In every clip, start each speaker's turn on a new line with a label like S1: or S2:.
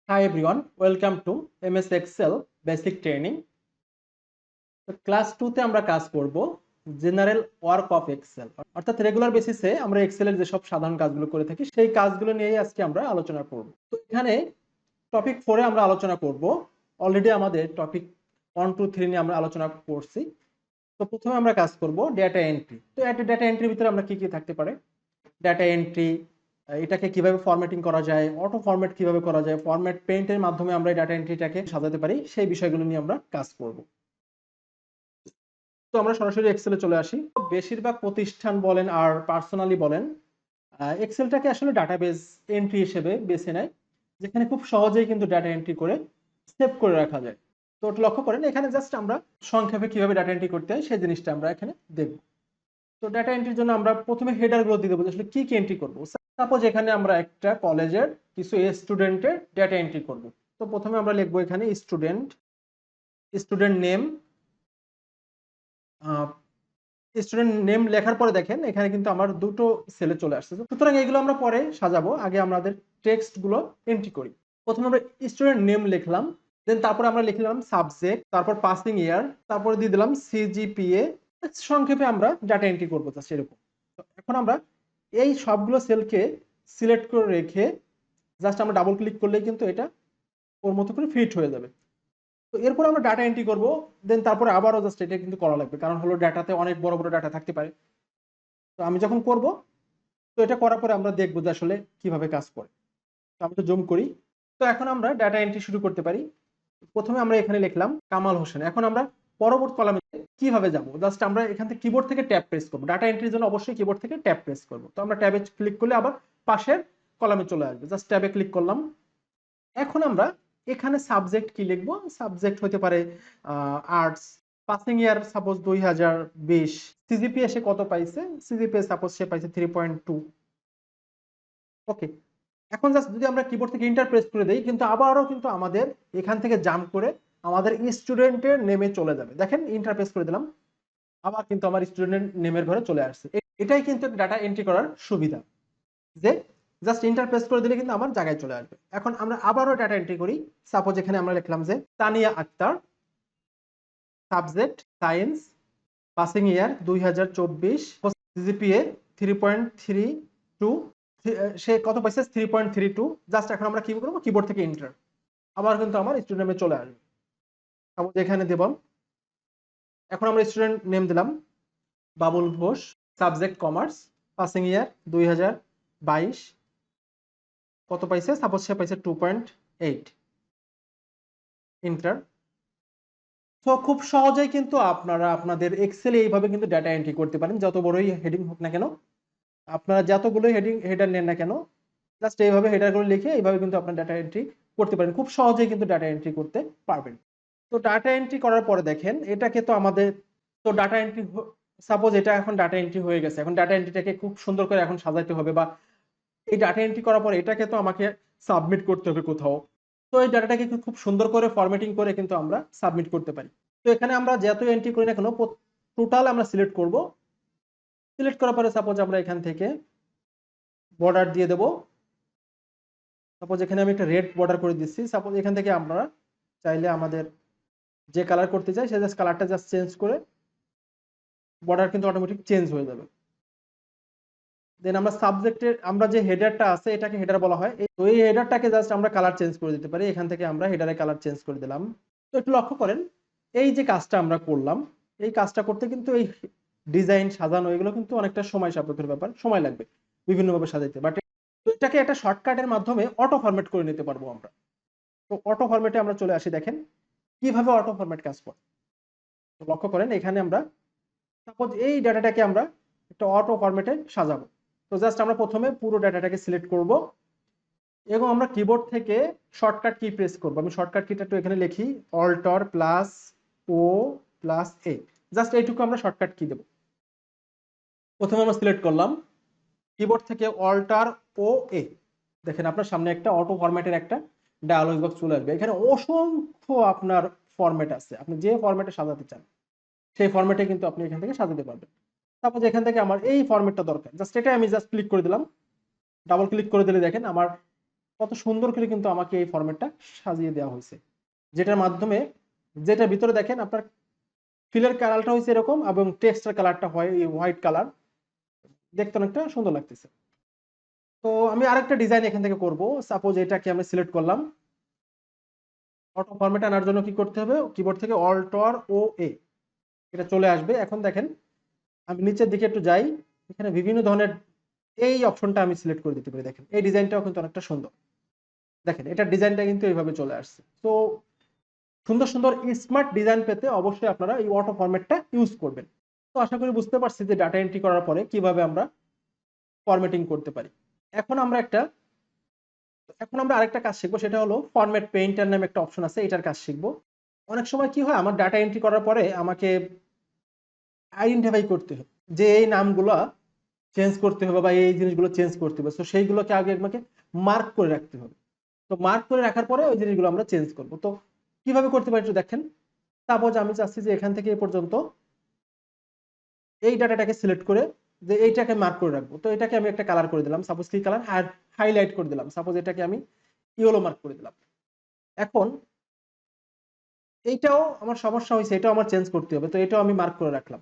S1: Hi everyone, welcome to MS Excel Basic Training. তো class 2 তে আমরা কাজ করব জেনারেল ওয়ার্ক অফ এক্সেল, অর্থাৎ রেগুলার বেসিসে আমরা এক্সেলের যেসব সাধারণ কাজগুলো করে থাকি সেই কাজগুলো নিয়েই আজকে আমরা আলোচনা করব। তো এখানে টপিক 4 এ আমরা আলোচনা করব। অলরেডি আমাদের টপিক 1 2 3 নিয়ে আমরা আলোচনা করছি। তো প্রথমে আমরা কাজ করব ডেটা এন্ট্রি। তো একটা ডেটা এন্ট্রির ভিতরে আমরা কি কি থাকতে পারে? ডেটা এন্ট্রি, এটাকে কিভাবে ফরম্যাটিং করা যায়, অটো ফরম্যাট কিভাবে করা যায়, ফরম্যাট পেইন্টের মাধ্যমে আমরা এই ডাটা এন্ট্রিটাকে সাজাতে পারি, সেই বিষয়গুলো নিয়ে আমরা কাজ করব। তো আমরা সরাসরি এক্সেলে চলে আসি। বেশিরভাগ প্রতিষ্ঠান বলেন আর পার্সোনালি বলেন, এক্সেলটাকে আসলে ডাটাবেস এন্ট্রি হিসেবে বেছে নেয়, যেখানে খুব সহজেই কিন্তু ডাটা এন্ট্রি করে সেভ করে রাখা যায়। তো ওটা লক্ষ্য করেন, এখানে জাস্ট আমরা সংক্ষেপে কিভাবে ডাটা এন্ট্রি করতে হয় সেই জিনিসটা আমরা এখানে দেখব। তো ডাটা এন্ট্রির জন্য আমরা প্রথমে হেডার গুলো দিয়ে দেবো, আসলে কি কি এন্ট্রি করবো। সাপোজ এখানে আমরা একটা কলেজের কিছু স্টুডেন্টের ডাটা এন্ট্রি করব। তো প্রথমে আমরা লিখবো এখানে student, student name. Student name লেখার পরে দেখেন এখানে কিন্তু আমার দুটো সেলে চলে আসছে। সুতরাং এগুলো আমরা পরে সাজাবো, আগে আমাদের টেক্সট গুলো এন্ট্রি করি। প্রথমে আমরা স্টুডেন্ট নেম লিখলাম, দেন তারপরে আমরা লিখলাম সাবজেক্ট, তারপর পাসিং ইয়ার, তারপরে দিয়ে দিলাম সিজিপিএ। সংক্ষেপে আমরা ডাটা এন্ট্রি করবো জাস্ট এরকম। তো এখন আমরা এই সবগুলো সেলকে সিলেক্ট করে রেখে জাস্ট আমরা ডাবল ক্লিক করলেই কিন্তু এটা ওর মতো করে ফিট হয়ে যাবে। তো এরপর আমরা ডাটা এন্ট্রি করব, দেন তারপরে আবারও জাস্ট এটা কিন্তু করা লাগবে, কারণ হলো ডাটাতে অনেক বড় বড় ডাটা থাকতে পারে। তো আমি যখন করব, তো এটা করার পরে আমরা দেখবো যে আসলে কিভাবে কাজ করে। তো আমি তো জুম করি। তো এখন আমরা ডাটা এন্ট্রি শুরু করতে পারি। প্রথমে আমরা এখানে লিখলাম কামাল হোসেন। এখন আমরা পরবর্তী কলামে কিভাবে যাব, জাস্ট আমরা এখান থেকে কিবোর্ড থেকে ট্যাব প্রেস করব। ডাটা এন্ট্রির জন্য অবশ্যই কিবোর্ড থেকে ট্যাব প্রেস করব। তো আমরা ট্যাবে ক্লিক করলে আবার পাশের কলামে চলে আসবে, জাস্ট ট্যাবে ক্লিক করলাম। এখন আমরা এখানে সাবজেক্ট কি লিখবো? সাবজেক্ট হতে পারে arts, passing year suppose 2020, CGPA সে কত পাইছে, সিজিপিএ সাপোজ সে পাইছে 3.2। ওকে, এখন জাস্ট যদি আমরা কিবোর্ড থেকে ইন্টার প্রেস করে দেই, কিন্তু আবারও কিন্তু আমাদের এখান থেকে জাম্প করে আমাদের স্টুডেন্টের নেমে চলে যাবে। দেখেন ইন্টার প্রেস করে দিলাম, আবার কিন্তু আমার স্টুডেন্ট নেমের ঘরে চলে আসছে। এটাই কিন্তু ডাটা এন্ট্রি করার সুবিধা, যে জাস্ট ইন্টার প্রেস করে দিলে কিন্তু আমার জায়গায় চলে আসবে। এখন আমরা আবারও ডাটা এন্ট্রি করি। সাপোজ এখানে আমরা লিখলাম যে Tania Akter, subject science, passing year 2024, CGPA 3.32, সে কত পাইছে 3.32। জাস্ট এখন আমরা কি করবো, কিবোর্ড থেকে এন্টার, আবার কিন্তু আমার স্টুডেন্ট নেমে চলে আসবে। সাপোজ এখানে দেব, এখন আমরা স্টুডেন্ট নেম দিলাম Babul Ghosh, subject commerce, passing ইয়ার 2022, কত পাইছে, সাপোজ সে পাইছে 2.8, এন্টার। তো খুব সহজেই কিন্তু আপনারা আপনাদের এক্সেলে এইভাবে কিন্তু ডাটা এন্ট্রি করতে পারেন, যত বড়ই হেডিং হোক না কেন, আপনারা যতগুলো হেডার নেন না কেন, জাস্ট এইভাবে হেডারগুলো লিখে এইভাবে কিন্তু আপনার ডাটা এন্ট্রি করতে পারেন। খুব সহজেই কিন্তু ডাটা এন্ট্রি করতে পারবেন। তো ডাটা এন্ট্রি করার পরে দেখেন এটাকে তো আমাদের, তো ডাটা এন্ট্রি সাপোজ এটা এখন ডাটা এন্ট্রি হয়ে গেছে। এখন ডাটা এন্ট্রিটাকে খুব সুন্দর করে এখন সাজাইতে হবে, বা এই ডাটা এন্ট্রি করার পরে এটাকে তো আমাকে সাবমিট করতে হবে কোথাও। তো এই ডাটাটাকে খুব সুন্দর করে ফরম্যাটিং করে কিন্তু আমরা সাবমিট করতে পারি। তো এখানে আমরা যত এন্ট্রি করি না কেন, টোটাল আমরা সিলেক্ট করব। সিলেক্ট করার পরে সাপোজ আমরা এখান থেকে বর্ডার দিয়ে দেব। সাপোজ এখানে আমি একটা রেড বর্ডার করে দিচ্ছি। সাপোজ এখান থেকে আমরা চাইলে আমাদের যে কালার করতে চাই সে জাস্ট কালারটা জাস্ট চেঞ্জ করে বর্ডার কিন্তু অটোমেটিক চেঞ্জ হয়ে যাবে। দেন আমরা সাবজেক্টের আমরা যে হেডারটা আছে এটাকে হেডার বলা হয়, এই হেডারটাকে জাস্ট আমরা কালার চেঞ্জ করে দিতে পারি। এখান থেকে আমরা হেডারের কালার চেঞ্জ করে দিলাম। তো একটু লক্ষ্য করেন, এই যে কাজটা আমরা করলাম, এই কাজটা করতে কিন্তু এই ডিজাইন সাজানো এগুলো কিন্তু অনেকটা সময় সাপেক্ষের ব্যাপার, সময় লাগবে বিভিন্নভাবে সাজাইতে। বাট এটাকে একটা শর্টকাটের মাধ্যমে অটো ফরম্যাট করে নিতে পারবো আমরা। তো অটো ফরম্যাটে আমরা চলে আসি, দেখেন কিভাবে অটো ফরম্যাট কাজ করে। তো লক্ষ্য করেন এখানে আমরা সাপোজ এই ডাটাটাকে আমরা একটা অটো ফরম্যাটে সাজাবো। তো জাস্ট আমরা প্রথমে পুরো ডাটাটাকে সিলেক্ট করব এবং আমরা কিবোর্ড থেকে শর্টকাট কি প্রেস করব। আমি শর্টকাট কিটা একটু এখানে লিখি, অল্টার প্লাস ও প্লাস এ। জাস্ট এইটুকু আমরা শর্টকাট কি দেব। প্রথমে আমরা সিলেক্ট করলাম, কিবোর্ড থেকে অল্টার ও এ, দেখেন আপনার সামনে একটা অটো ফরম্যাটের একটা ডায়ালগ বক্স চলে আসবে। এখানে অসংখ্য আপনার ফরম্যাট আছে, আপনি যে ফরম্যাটে সাজাতে চান সেই ফরম্যাটে কিন্তু আপনি এখান থেকে সাজাতে পারবেন। তারপর এখান থেকে আমার এই ফরম্যাটটা দরকার, জাস্ট এটা আমি জাস্ট ক্লিক করে দিলাম। ডাবল ক্লিক করে দিলে দেখেন আমার কত সুন্দর করে কিন্তু আমাকে এই ফরম্যাটটা সাজিয়ে দেওয়া হয়েছে, যেটার মাধ্যমে যেটা ভিতরে দেখেন আপনার ফিলের কালারটা হয়েছে এরকম এবং টেক্সটের কালারটা হয় হোয়াইট কালার, দেখতে অনেকটা সুন্দর লাগতেছে। তো আমি আরেকটা ডিজাইন এখান থেকে করব। সাপোজ এটাকে আমি সিলেক্ট করলাম। অটো ফরম্যাট আনার জন্য কি করতে হবে, কিবোর্ড থেকে অল্ট অর ও এ, এটা চলে আসবে। এখন দেখেন আমি নিচের দিকে একটু যাই, এখানে বিভিন্ন ধরনের এই অপশনটা আমি সিলেক্ট করে দিতে পারি। দেখেন এই ডিজাইনটাও কিন্তু অনেকটা সুন্দর, দেখেন এটার ডিজাইনটা কিন্তু এইভাবে চলে আসছে। তো সুন্দর সুন্দর স্মার্ট ডিজাইন পেতে অবশ্যই আপনারা এই অটো ফরম্যাটটা ইউজ করবেন। তো আশা করি বুঝতে পারছি যে ডাটা এন্ট্রি করার পরে কিভাবে আমরা ফরম্যাটিং করতে পারি। এখন আমরা একটা এখন আমরা আরেকটা কাজ শিখবো, সেটা হলো ফরম্যাট পেইন্টার নামে একটা অপশন আছে, এটার কাজ শিখবো। অনেক সময় কি হয়, আমার ডাটা এন্ট্রি করার পরে আমাকে আইডেন্টিফাই করতে হবে যে এই নামগুলো চেঞ্জ করতে হবে বা এই জিনিসগুলো চেঞ্জ করতে হবে। তো সেইগুলোকে আগে আমাকে মার্ক করে রাখতে হবে। তো মার্ক করে রাখার পরে ওই জিনিসগুলো আমরা চেঞ্জ করব। তো কিভাবে করতে পারি একটু দেখেন। সাপোজ আমি চাচ্ছি যে এখান থেকে এ পর্যন্ত এই ডাটাটাকে সিলেক্ট করে যে এইটাকে মার্ক করে রাখবো। তো এটাকে আমি একটা কালার করে দিলাম, সাপোজ কি কালার, আর হাইলাইট করে দিলাম, সাপোজ এটাকে আমি ইয়েলো মার্ক করে দিলাম। এখন এইটাও আমার সমস্যা হয়েছে, এটাও আমার চেঞ্জ করতে হবে, তো এটাও আমি মার্ক করে রাখলাম।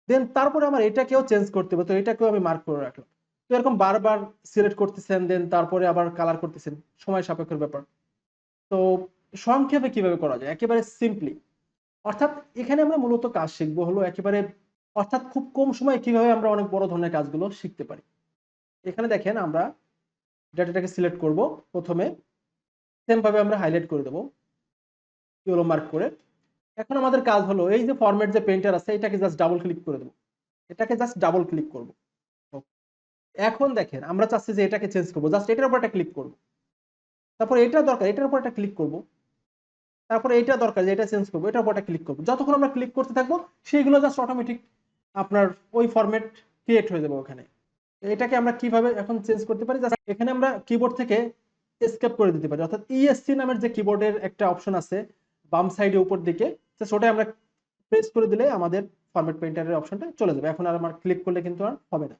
S1: দেন তারপরে আমার এটাকেও চেঞ্জ করতে হবে, তো এটাকেও আমি মার্ক করে রাখলাম। তো এরকম বারবার সিলেক্ট করতেছেন, দেন তারপরে আবার কালার করতেছেন, সময় সাপেক্ষের ব্যাপার। তো সংক্ষেপে কিভাবে করা যায়, একেবারে সিম্পলি, অর্থাৎ এখানে আমরা মূলত কাজ শিখবো হলো একেবারে, অর্থাৎ খুব কম সময়ে কিভাবে আমরা অনেক বড় ধরনের কাজগুলো শিখতে পারি। এখানে দেখেন আমরা ডাটাটাকে সিলেক্ট করব, প্রথমে সেম ভাবে আমরা হাইলাইট করে দেবো ইয়েলো মার্ক করে। এখন আমাদের কাজ হলো এই যে ফরম্যাট যে পেইন্টার আছে এটাকে জাস্ট ডাবল ক্লিক করে দেবো, এটাকে জাস্ট ডাবল ক্লিক করব। এখন দেখেন আমরা চাচ্ছি যে এটাকে চেঞ্জ করবো, জাস্ট এটার উপর একটা ক্লিক করব। তারপর এটা দরকার, এটার উপর একটা ক্লিক করব। তারপরে এটা দরকার যে এটা চেঞ্জ করবো, এটার উপর একটা ক্লিক করবো। যতক্ষণ আমরা ক্লিক করতে থাকবো সেইগুলো জাস্ট অটোমেটিক আপনার ওই ফরম্যাট ক্রিয়েট হয়ে যাবে ওখানে। এটাকে আমরা কিভাবে এখন চেঞ্জ করতে পারি, জাস্ট এখানে আমরা কিবোর্ড থেকে এসকেপ করে দিতে পারি, অর্থাৎ ইএসসি নামের যে কিবোর্ডের একটা অপশন আছে বাম সাইডে উপর দিকে, ওটাই আমরা প্রেস করে দিলে আমাদের ফরম্যাট পেইন্টারের অপশনটা চলে যাবে। এখন আর আমার ক্লিক করলে কিন্তু আর হবে না।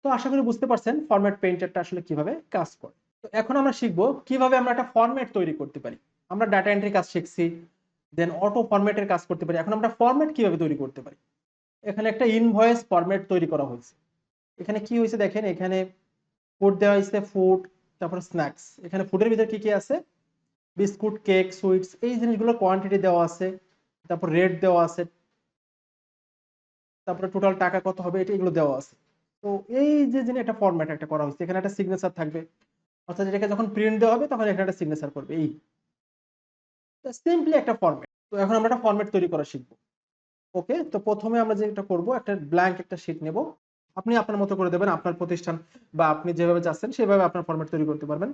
S1: তো আশা করি বুঝতে পারছেন ফরম্যাট পেইন্টারটা আসলে কিভাবে কাজ করে। তো এখন আমরা শিখবো কিভাবে আমরা একটা ফরম্যাট তৈরি করতে পারি। আমরা ডাটা এন্ট্রি কাজ শিখছি, দেন অটো ফরম্যাটের কাজ করতে পারি। এখন আমরা ফরম্যাট কিভাবে তৈরি করতে পারি। এখানে একটা ইনভয়েস ফরম্যাট তৈরি করা হয়েছে। এখানে কি হয়েছে দেখেন, এখানে ফুড দেওয়া হয়েছে, ফুড, তারপর স্ন্যাক্স। এখানে ফুডের ভিতরে কি কি আছে, বিস্কুট, কেক, সুইটস, এই জিনিসগুলোর কোয়ান্টিটি দেওয়া আছে, তারপর রেট দেওয়া আছে, তারপরে টোটাল টাকা কত হবে এটা এগুলো দেওয়া আছে। তো এই যে জিনিস একটা ফরম্যাট একটা করা হয়েছে, এখানে একটা সিগনেচার থাকবে, অর্থাৎ এটাকে যখন প্রিন্ট দেওয়া হবে তখন এখানে একটা সিগনেচার করবে। এই সিম্পলি একটা ফরম্যাট। তো এখন আমরা একটা ফরম্যাট তৈরি করা শিখবো। ওকে, তো প্রথমে আমরা যেটা করব, একটা ব্ল্যাঙ্ক একটা শীট নেব। আপনি আপনার মতো করে দেবেন, আপনার প্রতিষ্ঠান বা আপনি যেভাবে চাচ্ছেন সেভাবে আপনার ফরম্যাট তৈরি করতে পারবেন।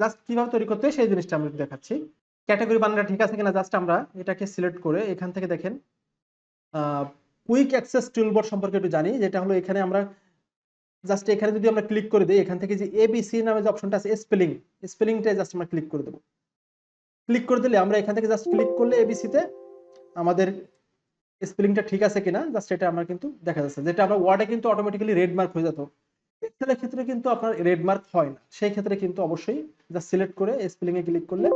S1: জাস্ট কিভাবে তৈরি করতে হয় সেই জিনিসটা আমি দেখাচ্ছি। ক্যাটাগরি বানানটা ঠিক আছে কিনা জাস্ট আমরা এটাকে সিলেক্ট করে এখান থেকে দেখেন কুইক অ্যাক্সেস টুলবার সম্পর্কে একটু জানি, যেটা হলো এখানে আমরা জাস্ট এখানে যদি আমরা ক্লিক করে দিই, এখান থেকে যে এবিসি নামে যে অপশনটা আছে স্পেলিংটাই জাস্ট আমরা ক্লিক করে দেবো। ক্লিক করে দিলে আমরা এখান থেকে জাস্ট ক্লিক করলে এবিসি তে আমাদের স্পেলিংটা ঠিক আছে কিনা জাস্ট এটা আমরা কিন্তু দেখা যাচ্ছে, যেটা আমরা ওয়ার্ডে কিন্তু অটোমেটিক্যালি রেড মার্ক হয়ে যেত, এক্সেলের ক্ষেত্রে কিন্তু আপনার রেড মার্ক হয় না। সেই ক্ষেত্রে কিন্তু অবশ্যই জাস্ট সিলেক্ট করে স্পেলিং এ ক্লিক করলে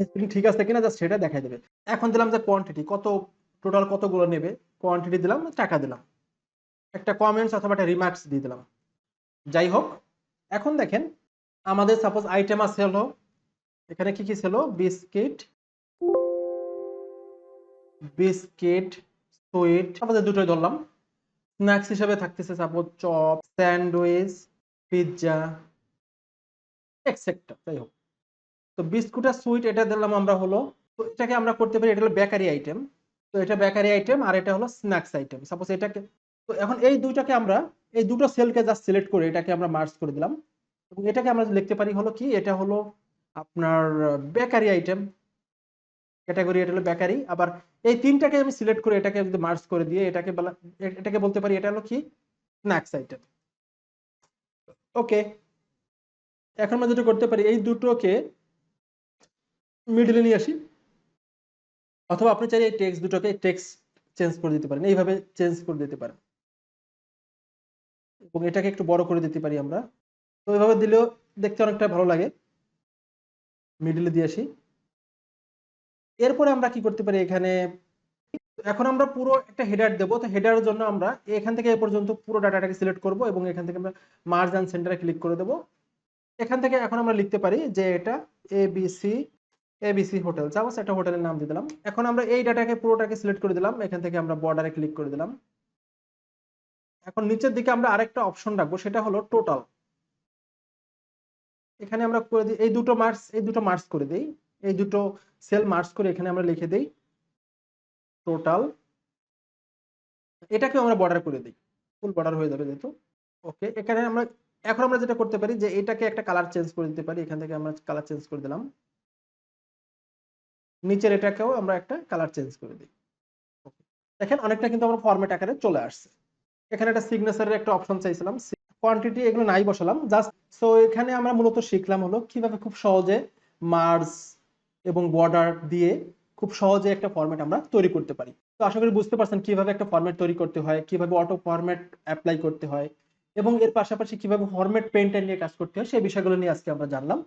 S1: স্পেলিং ঠিক আছে কিনা জাস্ট সেটা দেখাই দেবে। এখন দিলাম যে কোয়ান্টিটি কত, টোটাল কতগুলো নেবে, কোয়ান্টিটি দিলাম, টাকা দিলাম, একটা কমেন্টস অথবা একটা রিমার্কস দিয়ে দিলাম। যাই হোক, এখন দেখেন আমাদের সাপোজ আইটেম আছে হলো এখানে কি কি ছিল, বিস্কিট, বিস্কিট, সুইট, আমাদের দুটোই ধরলাম। স্ন্যাক্স হিসেবে থাকতেছে suppose chop, sandwich, pizza, etcetera. যাই হোক, তো বিস্কুট আর সুইট এটা দিলাম আমরা হলো, তো এটাকে আমরা করতে পারি, এটা হলো বেকারি আইটেম। তো এটা বেকারি আইটেম আর এটা হলো স্ন্যাক্স আইটেম, সাপোজ এটাকে। তো এখন এই দুইটাকে আমরা এই দুটো সেলকে জাস্ট সিলেক্ট করে এটাকে আমরা মার্জ করে দিলাম, এবং এটাকে আমরা লিখতে পারি হলো কি, এটা হলো আপনার বেকারি আইটেম, ক্যাটাগরি এটা হলো বেকারি। আবার এই তিনটাকে আমি সিলেক্ট করে এটাকে যদি মার্জ করে দিয়ে এটাকে বলতে পারি এটা হলো কি, স্ন্যাক্স আইটেম। ওকে, এখন আমরা যেটা করতে পারি এই দুটোকে মিডলে নিয়ে আসি, অথবা আপনি চাইলে এই টেক্সট দুটোকে টেক্সট চেঞ্জ করে দিতে পারেন, এইভাবে চেঞ্জ করে দিতে পারেন, এবং এটাকে একটু বড় করে দিতে পারি আমরা। তো এইভাবে দিলেও দেখতে অনেকটা ভালো লাগে। মিডলে দিয়ে আসি। এরপরে আমরা কি করতে পারি এখানে, এখন আমরা পুরো একটা হেডার দেবো। তো হেডারের জন্য আমরা এখান থেকে এ পর্যন্ত পুরো ডাটাটাকে সিলেক্ট করব এবং এখান থেকে আমরা মার্জ অ্যান্ড সেন্টারে ক্লিক করে দেবো। এখান থেকে এখন আমরা লিখতে পারি যে এটা এবিসি এবিসি হোটেল, সাপোজ একটা হোটেলের নাম দিয়ে দিলাম। এখন আমরা এই ডাটাকে পুরোটাকে সিলেক্ট করে দিলাম, এখান থেকে আমরা বর্ডারে ক্লিক করে দিলাম। এখন নিচের দিকে আমরা আরেকটা অপশন রাখবো, সেটা হলো টোটাল। এখানে আমরা করে দিই এই দুটো মার্জ করে দেই, এই দুটো সেল মার্জ করে এখানে আমরা লিখে দেই টোটাল। এটাকেও আমরা বর্ডার করে দিই, ফুল বর্ডার হয়ে যাবে যেহেতু। ওকে, এখানে আমরা এখন আমরা যেটা করতে পারি যে এটাকে একটা কালার চেঞ্জ করে দিতে পারি। এখান থেকে আমরা কালার চেঞ্জ করে দিলাম, নিচের এটাকেও আমরা একটা কালার চেঞ্জ করে দিই। দেখেন অনেকটা কিন্তু আমার ফরম্যাট আকারে চলে আসছে। এখানে একটা সিগনেচারের একটা অপশন চাইছিলাম, কোয়ান্টিটি এগুলো নাই বসালাম জাস্ট। সো এখানে আমরা মূলত শিখলাম হলো কিভাবে খুব সহজে মার্জ এবং বর্ডার দিয়ে খুব সহজে একটা ফরম্যাট আমরা তৈরি করতে পারি। তো আশা করি বুঝতে পারছেন কিভাবে একটা ফরম্যাট তৈরি করতে হয়, কিভাবে অটো ফরম্যাট অ্যাপ্লাই করতে হয় এবং এর পাশাপাশি কিভাবে ফরম্যাট পেইন্টার নিয়ে কাজ করতে হয়, সেই বিষয়গুলো নিয়ে আজকে আমরা জানলাম।